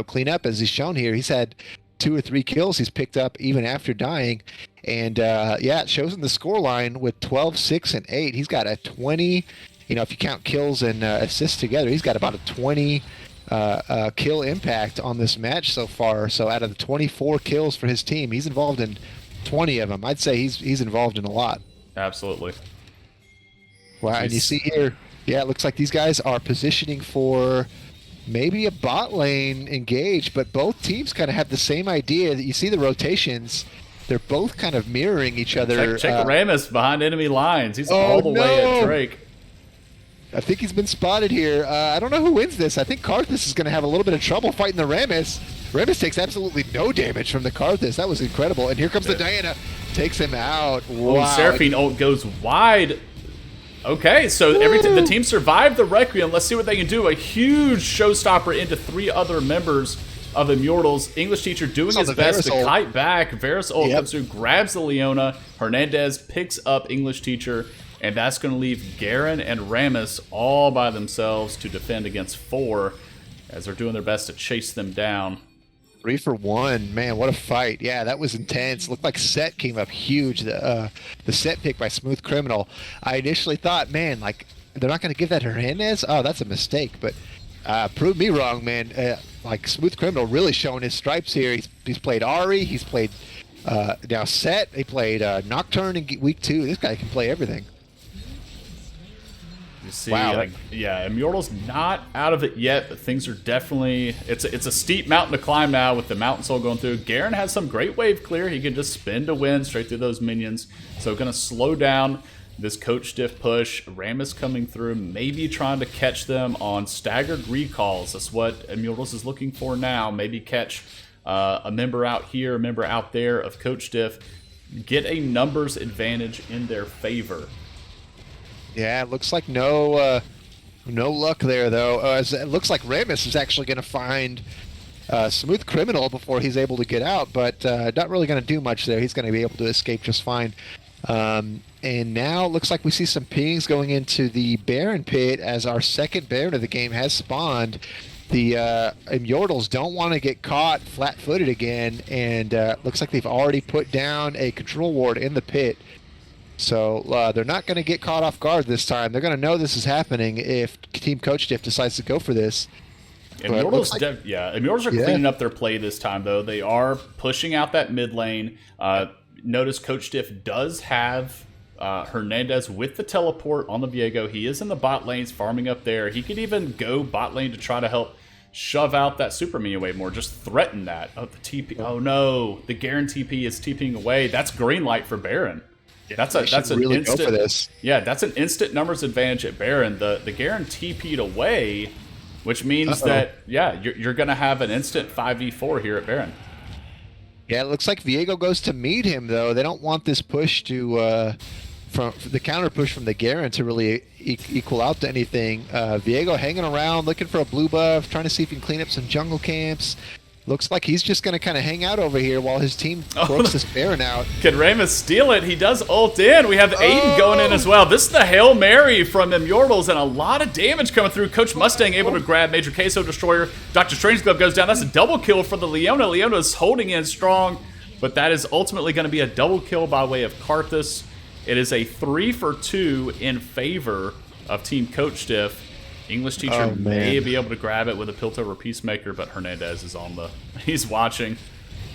clean up, as he's shown here. He's had 2 or 3 kills he's picked up even after dying. And it shows in the score line with 12, 6, and 8. He's got a 20, if you count kills and assists together, he's got about a 20 kill impact on this match so far. So out of the 24 kills for his team, he's involved in 20 of them. I'd say he's involved in a lot. Absolutely. Wow, and you see here, it looks like these guys are positioning for maybe a bot lane engage, but both teams kind of have the same idea. That you see the rotations. They're both kind of mirroring each other. Check Rammus behind enemy lines. He's all the way at Drake. I think he's been spotted here. I don't know who wins this. I think Karthus is going to have a little bit of trouble fighting the Rammus. Rammus takes absolutely no damage from the Karthus. That was incredible. And here comes the Diana. Takes him out. Wow. Seraphine ult goes wide. Okay, so the team survived the Requiem. Let's see what they can do. A huge showstopper into 3 other members of ImYordles. English teacher doing his best to kite back. Varus ult comes through, grabs the Leona. Hernandez picks up English teacher, and that's going to leave Garen and Rammus all by themselves to defend against 4 as they're doing their best to chase them down. 3 for 1. Man, what a fight. Yeah, that was intense. Looked like Set came up huge. The Set pick by Smooth Criminal. I initially thought, man, like, they're not going to give that Hernandez? Oh, that's a mistake. But proved me wrong, man. Like, Smooth Criminal really showing his stripes here. He's played Ahri. He's played now Set. He played Nocturne in week 2. This guy can play everything. You see, ImYordles not out of it yet, but things are definitely... It's a steep mountain to climb now with the Mountain Soul going through. Garen has some great wave clear. He can just spin to win straight through those minions. So going to slow down this Coach Diff push. Rammus coming through, maybe trying to catch them on staggered recalls. That's what ImYordles is looking for now. Maybe catch a member out here, a member out there of Coach Diff. Get a numbers advantage in their favor. Yeah, it looks like no luck there, though. As it looks like Rammus is actually going to find Smooth Criminal before he's able to get out, but not really going to do much there. He's going to be able to escape just fine. And now it looks like we see some pings going into the Baron pit as our second Baron of the game has spawned. The ImYordles don't want to get caught flat-footed again, and looks like they've already put down a control ward in the pit. So they're not going to get caught off guard this time. They're going to know this is happening if Team Coach Diff decides to go for this. ImYordles are cleaning up their play this time, though. They are pushing out that mid lane. Notice Coach Diff does have Hernandez with the teleport on the Viego. He is in the bot lanes farming up there. He could even go bot lane to try to help shove out that super minion wave more. Just threaten that. Oh, the TP. Oh, no. The Garen TP is TPing away. That's green light for Baron. That's an really instant. go for this. Yeah, that's an instant numbers advantage at Baron. The Garen TP'd away, which means that you're going to have an instant 5v4 here at Baron. Yeah, it looks like Viego goes to meet him though. They don't want this push to from the counter push from the Garen to really equal out to anything. Viego hanging around, looking for a blue buff, trying to see if he can clean up some jungle camps. Looks like he's just going to kind of hang out over here while his team works this Baron out. Can Rammus steal it? He does ult in. We have Aiden going in as well. This is the Hail Mary from ImYordles, and a lot of damage coming through. Coach Mustang able to grab Major Queso Destroyer. Dr. Strangeglove goes down. That's a double kill for the Leona. Leona's holding in strong, but that is ultimately going to be a double kill by way of Karthus. It is a 3 for 2 in favor of Team Coach Diff. English teacher may be able to grab it with a Piltover Peacemaker, but Hernandez is he's watching.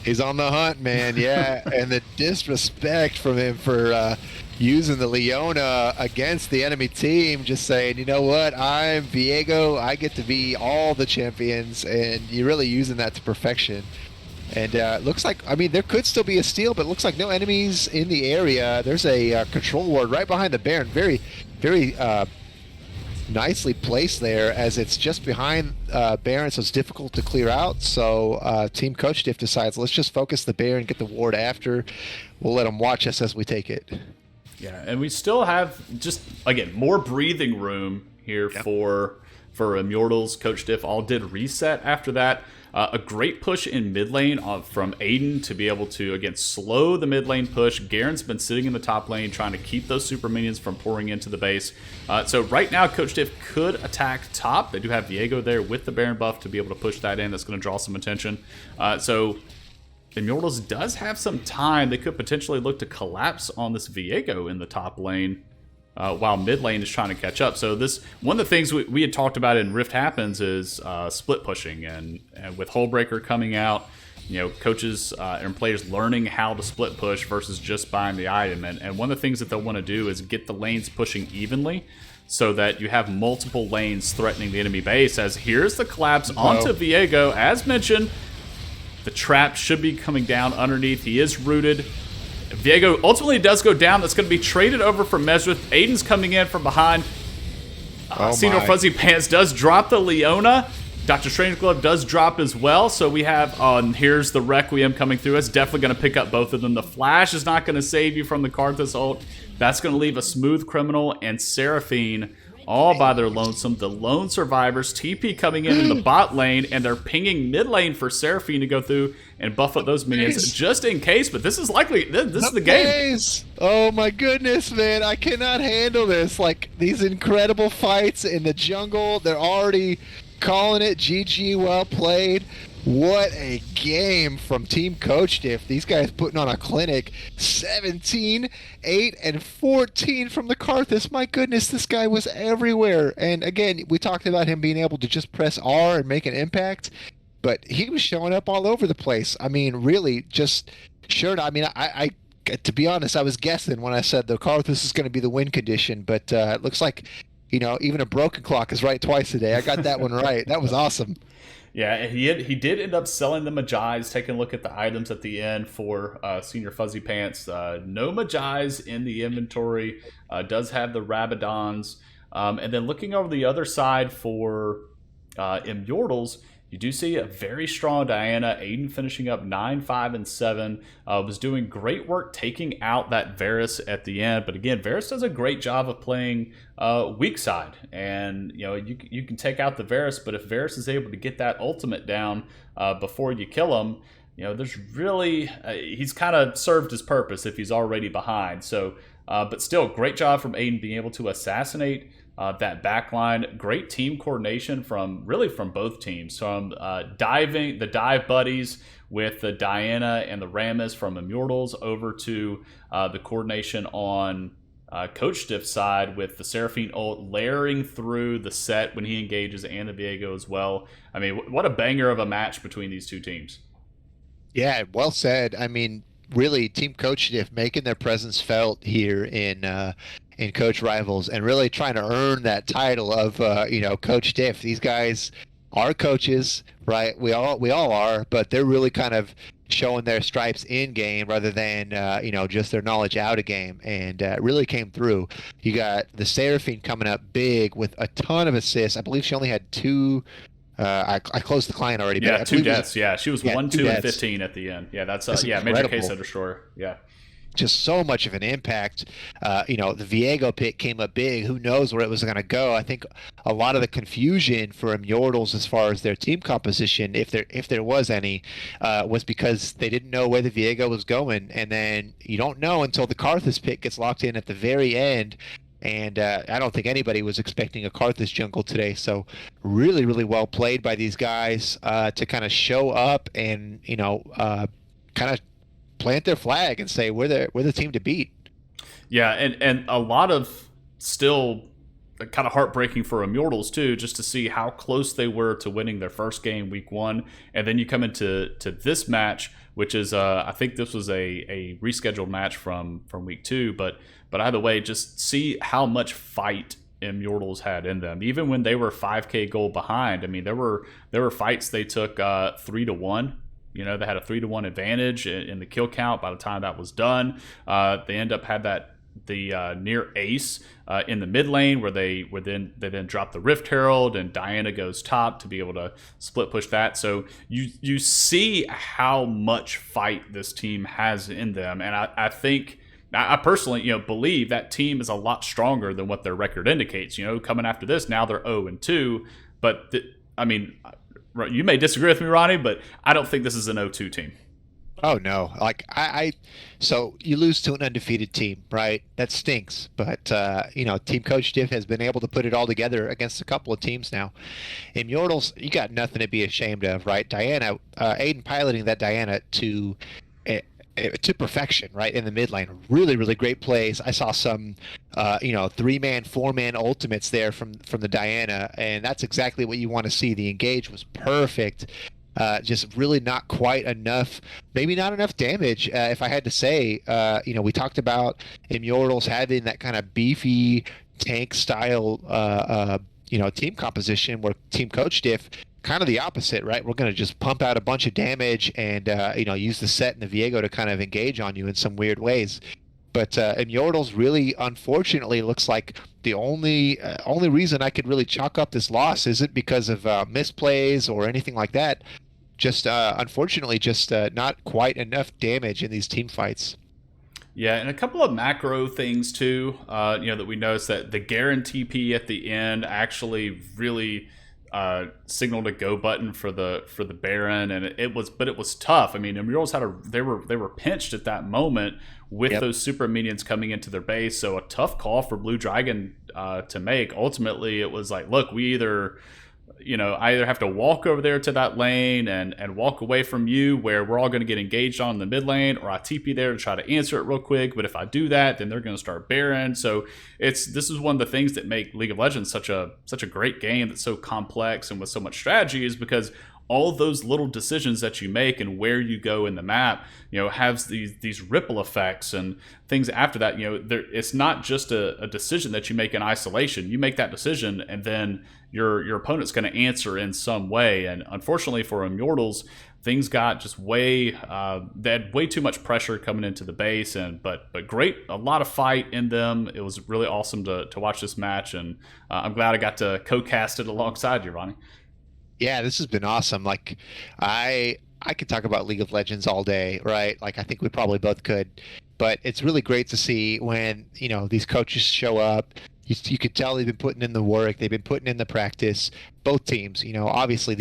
He's on the hunt, man, yeah. And the disrespect from him for using the Leona against the enemy team, just saying, you know what, I'm Viego, I get to be all the champions, and you're really using that to perfection. And it looks like, I mean, there could still be a steal, but it looks like no enemies in the area. There's a control ward right behind the Baron. Very, very nicely placed there, as it's just behind Baron, so it's difficult to clear out. So Team Coach Diff decides, let's just focus the Baron, get the ward after. We'll let them watch us as we take it. Yeah, and we still have just, again, more breathing room here for ImYordles. Coach Diff all did reset after that. A great push in mid lane from Aiden to be able to, again, slow the mid lane push. Garen's been sitting in the top lane trying to keep those super minions from pouring into the base. So right now, Coach Diff could attack top. They do have Viego there with the Baron buff to be able to push that in. That's going to draw some attention. So ImYordles does have some time. They could potentially look to collapse on this Viego in the top lane while mid lane is trying to catch up. So this, one of the things we had talked about in Rift Happens is split pushing, and with Hullbreaker coming out, coaches and players learning how to split push versus just buying the item. And one of the things that they'll want to do is get the lanes pushing evenly so that you have multiple lanes threatening the enemy base. As here's the collapse onto Viego. As mentioned, the trap should be coming down underneath. He is rooted. Viego ultimately does go down. That's going to be traded over for Mesrith. Aiden's coming in from behind. Senior Fuzzy Pants does drop the Leona. Dr. Strangeglove does drop as well. So we have, here's the Requiem coming through. It's definitely going to pick up both of them. The Flash is not going to save you from the Karthus ult. That's going to leave a Smooth Criminal and Seraphine all by their lonesome. The lone survivors, TP coming in the bot lane, and they're pinging mid lane for Seraphine to go through and buff up those minions just in case. But this is likely, this is the game. Oh my goodness, man. I cannot handle this. Like, these incredible fights in the jungle, they're already calling it GG, well played. What a game from Team Coach Diff. These guys putting on a clinic. 17, 8, and 14 from the Karthus. My goodness, this guy was everywhere. And again, we talked about him being able to just press R and make an impact, but he was showing up all over the place. I mean, really, just sure. I mean, I to be honest, I was guessing when I said the Karthus is going to be the win condition, but it looks like, even a broken clock is right twice a day. I got that one right. That was awesome. Yeah, he did end up selling the Magi's, taking a look at the items at the end for Senior Fuzzy Pants. No Magi's in the inventory. Does have the Rabadons. And then looking over the other side for ImYordles, you do see a very strong Diana. Aiden finishing up 9, 5, and 7. Was doing great work taking out that Varus at the end. But again, Varus does a great job of playing weak side. And you can take out the Varus, but if Varus is able to get that ultimate down before you kill him, there's really he's kind of served his purpose if he's already behind. So, but still, great job from Aiden being able to assassinate that backline. Great team coordination from both teams. From the dive buddies with the Diana and the Rammus from ImYordles over to the coordination on Coach Diff's side with the Seraphine ult layering through the set when he engages, and the Viego as well. I mean, what a banger of a match between these two teams. Yeah, well said. I mean, really, Team Coach Diff making their presence felt here in Coach Rivals, and really trying to earn that title of Coach Diff. These guys are coaches, right? We all are, but they're really kind of showing their stripes in game rather than just their knowledge out of game, and really came through. You got the Seraphine coming up big with a ton of assists. I believe she only had 2. I closed the client already. Yeah, but 2 deaths. Yeah, she was 1, 2, and 15 at the end. Yeah, that's major case of destroyer. Yeah. Just so much of an impact. The Viego pick came up big. Who knows where it was going to go? I think a lot of the confusion for ImYordles as far as their team composition, if there was any, was because they didn't know where the Viego was going. And then you don't know until the Karthus pick gets locked in at the very end. And I don't think anybody was expecting a Karthus jungle today. So really, really well played by these guys to kind of show up and, kind of plant their flag and say we're the team to beat. Yeah, and a lot of still kind of heartbreaking for ImYordles too, just to see how close they were to winning their first game week 1, and then you come into this match, which is I think this was a rescheduled match from week 2, but either way, just see how much fight ImYordles had in them, even when they were 5K goal behind. I mean, there were fights they took 3-1. They had a 3-1 advantage in the kill count by the time that was done. They end up had the near ace in the mid lane where they then dropped the Rift Herald, and Diana goes top to be able to split push that. So you see how much fight this team has in them, and I think I personally believe that team is a lot stronger than what their record indicates. Coming after this, now they're 0-2, but Right, you may disagree with me, Ronnie, but I don't think this is an 0-2 team. Oh no! Like so you lose to an undefeated team, right? That stinks. But team coach Diff has been able to put it all together against a couple of teams now. ImYordles, you got nothing to be ashamed of, right? Diana, Aiden piloting that Diana to perfection, right in the mid lane. Really, really great plays. I saw some, 3-man, 4-man ultimates there from the Diana, and that's exactly what you want to see. The engage was perfect. Just really not quite enough, maybe not enough damage. If I had to say, we talked about ImYordles having that kind of beefy tank style, team composition where Team Coach Diff kind of the opposite, right? We're going to just pump out a bunch of damage and, use the set and the Viego to kind of engage on you in some weird ways. But ImYordles really, unfortunately, looks like the only reason I could really chalk up this loss isn't because of misplays or anything like that. Just unfortunately, just not quite enough damage in these team fights. Yeah, and a couple of macro things too. That we noticed that the guarantee P at the end actually really signaled a go button for the Baron, and it was tough. I mean, ImYordles they were pinched at that moment with those super minions coming into their base, so a tough call for Blue Dragon to make. Ultimately, it was like, look, we either have to walk over there to that lane and walk away from you where we're all going to get engaged on in the mid lane, or I TP there to try to answer it real quick. But if I do that, then they're going to start Baron. So this is one of the things that make League of Legends such a great game that's so complex and with so much strategy, is because all of those little decisions that you make and where you go in the map, has these ripple effects and things after that. It's not just a decision that you make in isolation. You make that decision, and then your opponent's going to answer in some way. And unfortunately for ImYordles, things got just they had way too much pressure coming into the base, but great, a lot of fight in them. It was really awesome to watch this match, and I'm glad I got to co-cast it alongside you, Ronnie. Yeah, this has been awesome. Like, I could talk about League of Legends all day, right? Like, I think we probably both could. But it's really great to see when, these coaches show up. You could tell they've been putting in the work. They've been putting in the practice. Both teams, obviously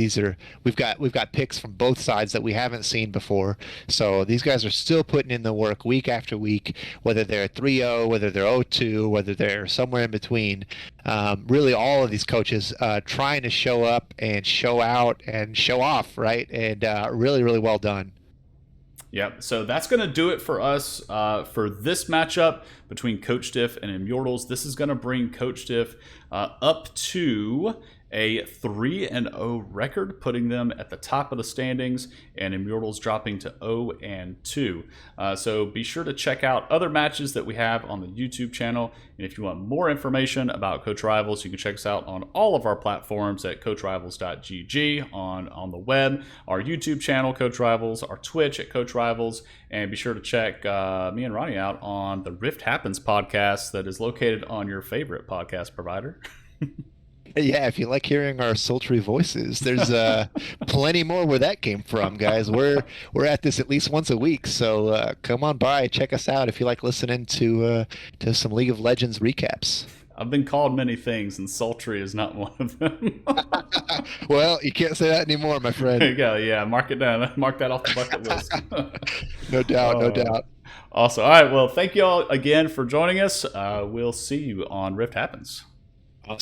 we've got picks from both sides that we haven't seen before. So these guys are still putting in the work week after week, whether they're 3-0, whether they're 0-2, whether they're somewhere in between. Really, all of these coaches trying to show up and show out and show off, right? And really, really well done. Yep, so that's going to do it for us for this matchup between Coach Diff and ImYordles. This is going to bring Coach Diff up to a 3-0 record, putting them at the top of the standings, and ImYordles dropping to 0-2. So be sure to check out other matches that we have on the YouTube channel. And if you want more information about Coach Rivals, you can check us out on all of our platforms at coachrivals.gg on the web, our YouTube channel, Coach Rivals, our Twitch at Coach Rivals, and be sure to check me and Ronnie out on the Rift Happens podcast that is located on your favorite podcast provider. Yeah, if you like hearing our sultry voices, there's plenty more where that came from, guys. We're at this at least once a week, so come on by, check us out if you like listening to some League of Legends recaps. I've been called many things, and sultry is not one of them. Well, you can't say that anymore, my friend. There you go. Yeah, mark it down. Mark that off the bucket list. No doubt, no doubt. Awesome. All right. Well, thank you all again for joining us. We'll see you on Rift Happens.